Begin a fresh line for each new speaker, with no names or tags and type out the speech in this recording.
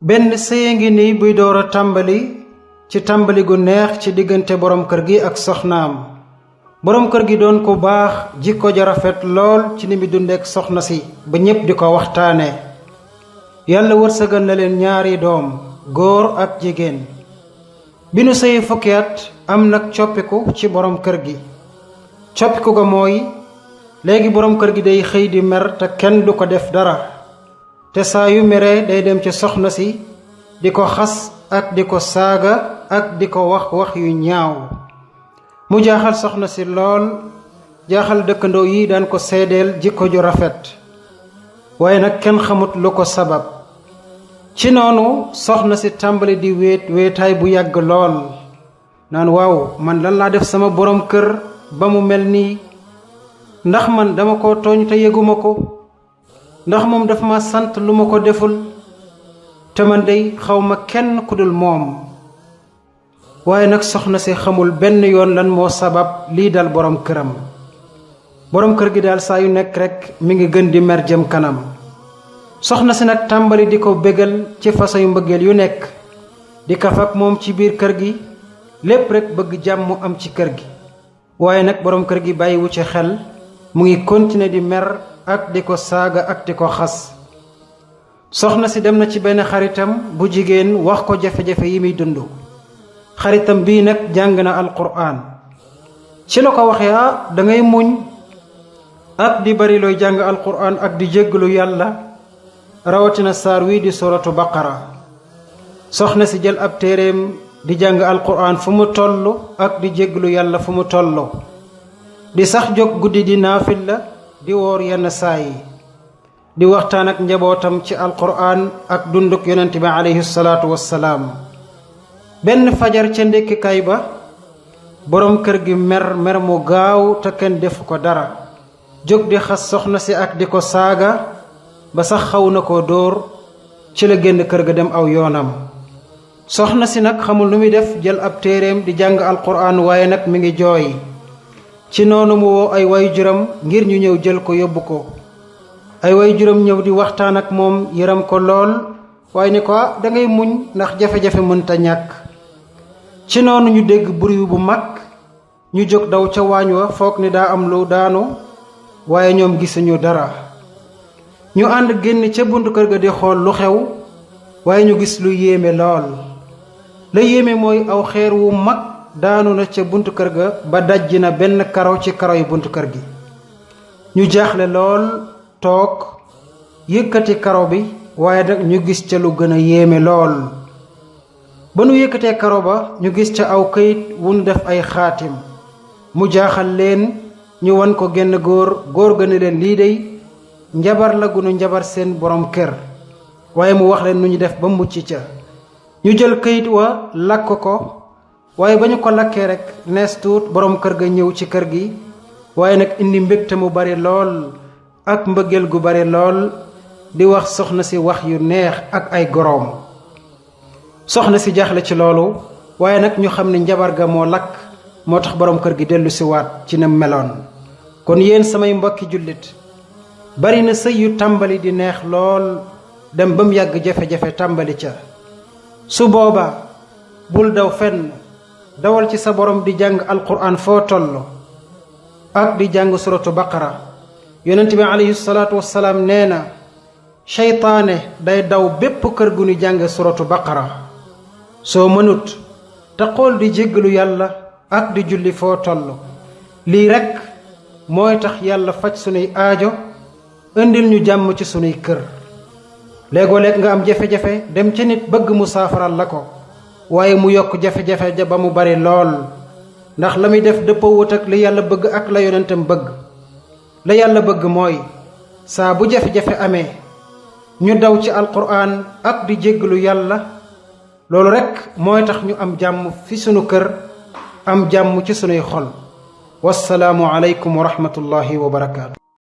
benn sëy ngi nii buy door a tàmbali ci tàmbali gu neex ci diggante borom kër gi ak soxnaam. borom kër gi doon ku baax, jikko ja rafet lool ci ni mi dundeek soxna si ba ñépp di ko waxtaane. yàlla wërsëgal na leen ñaari doom, góor ak jigéen. bi nu sëyi fukki at am nag coppiku ci borom kër gi. coppiku ga mooy léegi borom kër gi day xëy di mer te kenn du ko def dara, te saa yu meree day dem ci soxna si di ko xas ak di ko saaga ak di ko wax wax yu ñaaw. mu jaaxal soxna si lool, jaaxal dëkkandoo yi daan ko seedeel jikko ju rafet, waaye nag kenn xamut lu ko sabab. ci noonu soxna si tàmbali di wéetaay bu yàgg lool, naan waaw, man lan laa def sama borom kër ba mu mel nii? ndax man dama ko tooñ te yëguma ko? ndax moom dafa ma sant lu ma ko deful? te man dey xawma kenn ku dul moom. waaye nag soxna si xamul benn yoon lan moo sabab lii dal borom këram. borom kër gi daal saa yu nekk rekk mi ngi gën di mer jëm kanam. soxna si nag tàmbali di ko bégal ci façon yu mbëggeel yu nekk, di kaf ak moom ci biir kër gi, lépp rekk bëgg jàmm am ci kër gi. waaye nag borom kër gi bàyyiwu ci xel, mu ngi continuer di mer ak di ko saaga ak di ko xas. soxna si dem na ci benn xaritam bu jigéen wax ko jafe-jafe yi muy dund. xaritam bii nag jàng na alquran. ci la ko waxee da ngay muñ ak di bari looy jàng alquran ak di jéggalu yàlla, rawatina saar wi di suratu baqara. soxna si jël ab téeréem di jàng alquran fu mu toll ak di jéggalu yàlla fu mu toll, di sax jóg guddi di naafila, di woor yenn saa yi, di waxtaan ak njabootam ci alquran ak dunduk yonent bi alayhi salaatu wassalaam. benn fajar ca ndékkikaay ba, borom kër gi mer mu gaaw te kenn defu ko dara, jóg di xas soxna si ak di ko saaga ba sax xaw na koo dóor. ci la génn kër ga dem aw yoonam. soxna si nag xamul lu muy def, jël ab téeréem di jàng alquran, waaye nag mi ngi jooy. ci noonu mu woo ay waajuram ngir ñu ñëw jël ko yóbbu ko. ay waajuram ñëw di waxtaan ak moom, yëram ko lool, waaye ni ko da ngay muñ ndax jafe-jafe mënta ñàkk. ci noonu ñu dégg bruit bu mag, ñu jóg daw ca waañ wa foog ni daa am lu daanu, waaye ñoom gisuñu dara. ñu ànd génn ca buntu kër ga di xool lu xew, waaye ñu gis lu yéeme lool. la yéeme mooy aw xeer wu mag daanu na ca buntu kër ga ba dajji na benn karo ci karo yu buntu kër gi. ñu jaaxle lool, toog yëkkati karo bi, waaye nag ñu gis ca lu gën a yéeme lool. ba nu yëkkatee karo ba, ñu gis ca aw këyit wu nu def ay xaatim. mu jaaxal leen, ñu wan ko genn góor ga ne leen lii dey njabar la gunu njabar seen borom kër, waaye mu wax leen nu ñu def ba mucc ca. ñu jël këyit wa lakk ko, waaye ba ñu ko lakkee rekk nees tuut borom kër ga ñëw ci kër gi, waaye nag indi mbégte mu bari lool ak mbëggeel gu bari lool, di wax soxna si wax yu neex ak ay goroom. soxna si jaaxle ci loolu, waaye nag ñu xam ne njabar ga moo lakk, moo tax borom kër gi dellu si waat ci na meloon. kon yéen samay mbokki jullit, bari na sëy yu tàmbali di neex lool, dem ba mu yàgg jafe-jafe tàmbali ca. su booba bul daw fenn, dawal ci sa borom di jàng alquran foo toll ak di jàng suratu baqara. yonent bi alayhi salaatu wassalaam nee na seytaane day daw bépp kër gu ñu jàng suratu baqara. soo mënut te xool di jéggalu yàlla ak di julli foo toll. lii rekk mooy tax yàlla faj sunuy aajo, indil ñu jàmm ci sunuy kër. léegoo-léeg nga am jafe-jafe dem ci nit bëgg mu saafaral la ko, waaye mu yokk jafe-jafe ja ba mu bari lool, ndax la muy def dëppawut ak li yàlla bëgg ak la yonentam bëgg. la yàlla bëgg mooy saa bu jafe-jafe amee ñu daw ci alquran ak di jéggalu yàlla. loolu rekk mooy tax ñu am jàmm fi sunu kër, am jàmm ci sunuy xol. wassalaamu aleykum wa rahmatullahi wa barakaatu.